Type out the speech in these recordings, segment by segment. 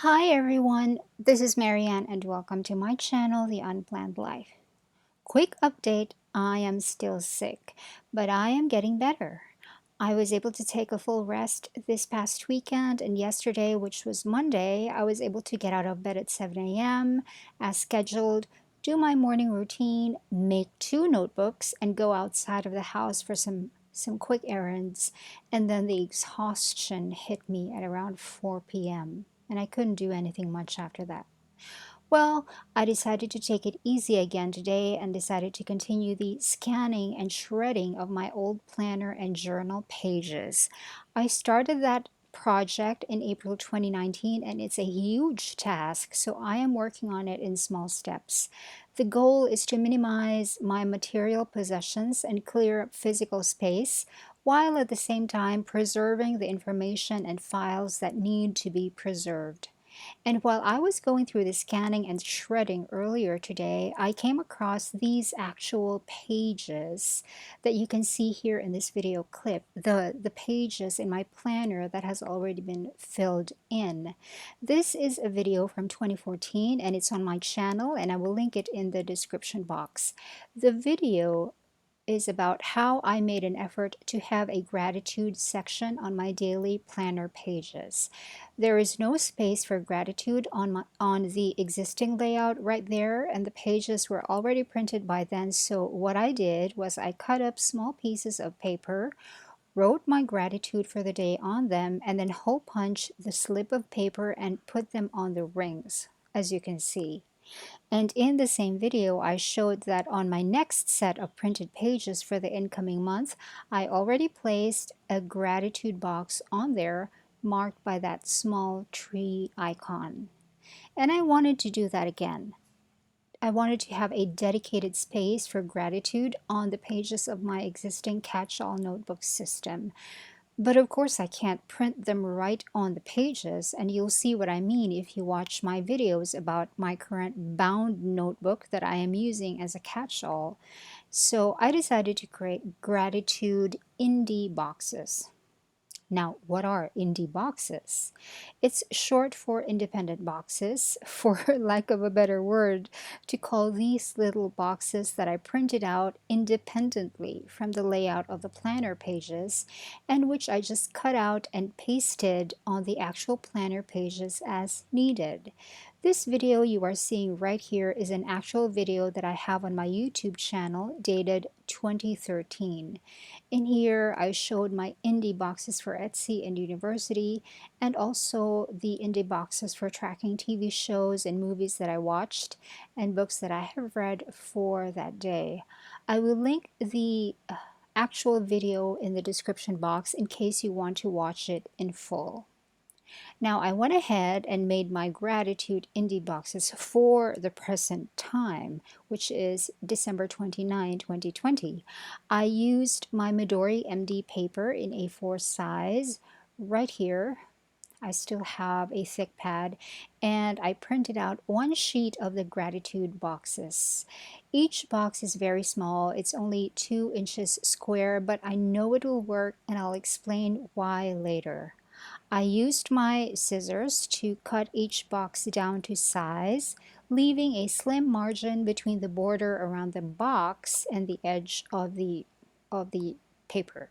Hi everyone, this is Marianne and welcome to my channel, The Unplanned Life. Quick update, I am still sick, but I am getting better. I was able to take a full rest this past weekend, and yesterday, which was Monday, I was able to get out of bed at 7 a.m. as scheduled, do my morning routine, make 2 notebooks, and go outside of the house for some quick errands. And then the exhaustion hit me at around 4 p.m., and I couldn't do anything much after that. Well, I decided to take it easy again today and decided to continue the scanning and shredding of my old planner and journal pages. I started that project in April 2019 and it's a huge task, so I am working on it in small steps. The goal is to minimize my material possessions and clear up physical space, while at the same time preserving the information and files that need to be preserved. And while I was going through the scanning and shredding earlier today, I came across these actual pages that you can see here in this video clip, the pages in my planner that has already been filled in. This is a video from 2014 and it's on my channel, and I will link it in the description box. The video is about how I made an effort to have a gratitude section on my daily planner pages. There is no space for gratitude on the existing layout right there, and the pages were already printed by then. So what I did was I cut up small pieces of paper, wrote my gratitude for the day on them, and then hole punched the slip of paper and put them on the rings, as you can see. And in the same video, I showed that on my next set of printed pages for the incoming month, I already placed a gratitude box on there marked by that small tree icon. And I wanted to do that again. I wanted to have a dedicated space for gratitude on the pages of my existing catch-all notebook system. But of course I can't print them right on the pages, and you'll see what I mean if you watch my videos about my current bound notebook that I am using as a catch-all. So I decided to create gratitude indie boxes. Now, what are indie boxes? It's short for independent boxes, for lack of a better word, to call these little boxes that I printed out independently from the layout of the planner pages, and which I just cut out and pasted on the actual planner pages as needed. This video you are seeing right here is an actual video that I have on my YouTube channel dated 2013. In here, I showed my indie boxes for Etsy and university, and also the indie boxes for tracking TV shows and movies that I watched, and books that I have read for that day. I will link the actual video in the description box in case you want to watch it in full. Now I went ahead and made my gratitude indie boxes for the present time, which is December 29, 2020. I used my Midori MD paper in A4 size right here. I still have a thick pad, and I printed out 1 sheet of the gratitude boxes. Each box is very small. It's only 2 inches square, but I know it will work, and I'll explain why later. I used my scissors to cut each box down to size, leaving a slim margin between the border around the box and the edge of the paper.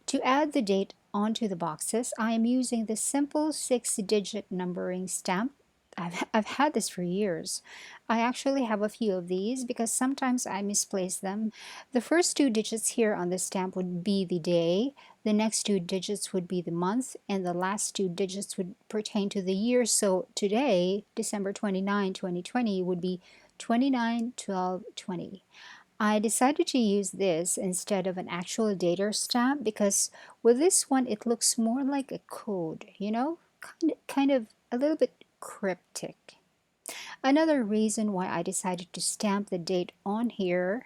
To add the date onto the boxes, I am using the simple 6-digit numbering stamp. I've had this for years. I actually have a few of these because sometimes I misplace them. The first 2 digits here on the stamp would be the day, the next 2 digits would be the month, and the last 2 digits would pertain to the year. So today, December 29, 2020, would be 29/12/20. I decided to use this instead of an actual dater stamp because with this one it looks more like a code, kind of a little bit cryptic. Another reason why I decided to stamp the date on here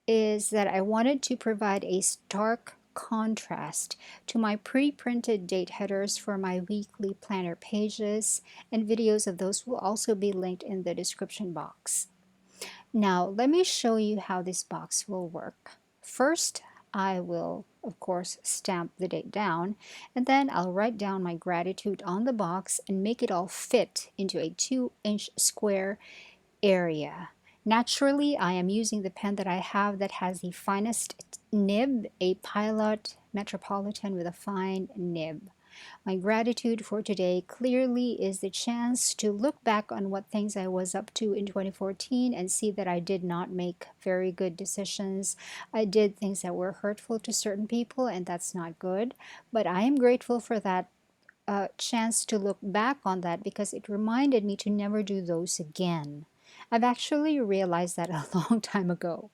is that I wanted to provide a stark contrast to my pre-printed date headers for my weekly planner pages, and videos of those will also be linked in the description box. Now, let me show you how this box will work. First, I will, of course, stamp the date down, and then I'll write down my gratitude on the box and make it all fit into a 2-inch square area. Naturally, I am using the pen that I have that has the finest nib, a Pilot Metropolitan with a fine nib. My gratitude for today clearly is the chance to look back on what things I was up to in 2014 and see that I did not make very good decisions. I did things that were hurtful to certain people, and that's not good. But I am grateful for that chance to look back on that because it reminded me to never do those again. I've actually realized that a long time ago.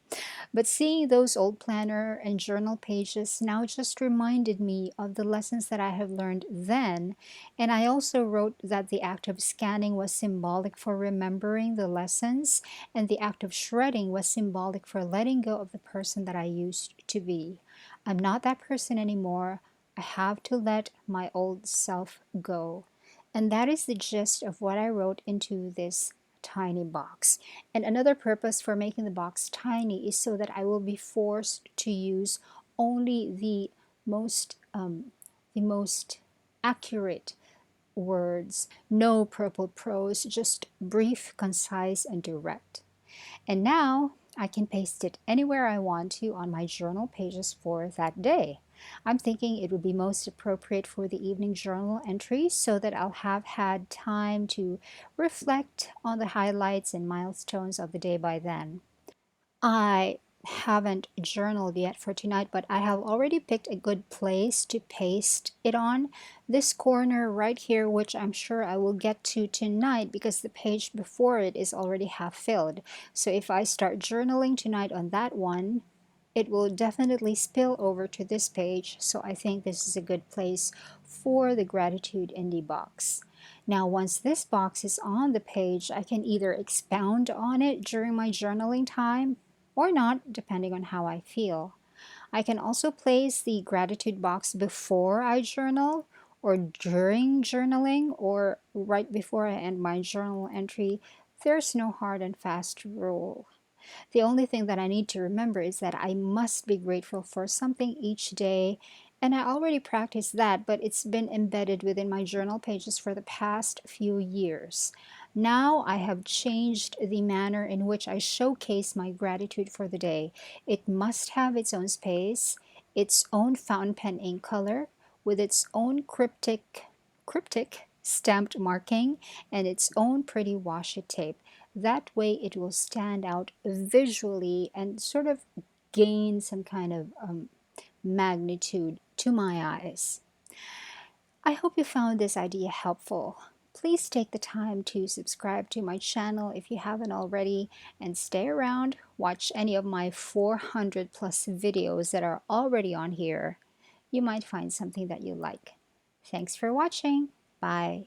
But seeing those old planner and journal pages now just reminded me of the lessons that I have learned then. And I also wrote that the act of scanning was symbolic for remembering the lessons, and the act of shredding was symbolic for letting go of the person that I used to be. I'm not that person anymore. I have to let my old self go. And that is the gist of what I wrote into this tiny box. And another purpose for making the box tiny is so that I will be forced to use only the most accurate words, no purple prose, just brief, concise, and direct. And now I can paste it anywhere I want to on my journal pages for that day. I'm thinking it would be most appropriate for the evening journal entry so that I'll have had time to reflect on the highlights and milestones of the day by then. I haven't journaled yet for tonight, but I have already picked a good place to paste it on. This corner right here, which I'm sure I will get to tonight because the page before it is already half filled. So if I start journaling tonight on that one, it will definitely spill over to this page. So I think this is a good place for the gratitude indie box. Now, once this box is on the page, I can either expound on it during my journaling time or not, depending on how I feel. I can also place the gratitude box before I journal, or during journaling, or right before I end my journal entry. There's no hard and fast rule. The only thing that I need to remember is that I must be grateful for something each day. And I already practice that, but it's been embedded within my journal pages for the past few years. Now I have changed the manner in which I showcase my gratitude for the day. It must have its own space, its own fountain pen ink color, with its own cryptic stamped marking, and its own pretty washi tape. That way it will stand out visually and sort of gain some kind of magnitude to my eyes. I hope you found this idea helpful. Please take the time to subscribe to my channel if you haven't already, and stay around, watch any of my 400 plus videos that are already on here. You might find something that you like. Thanks for watching. Bye.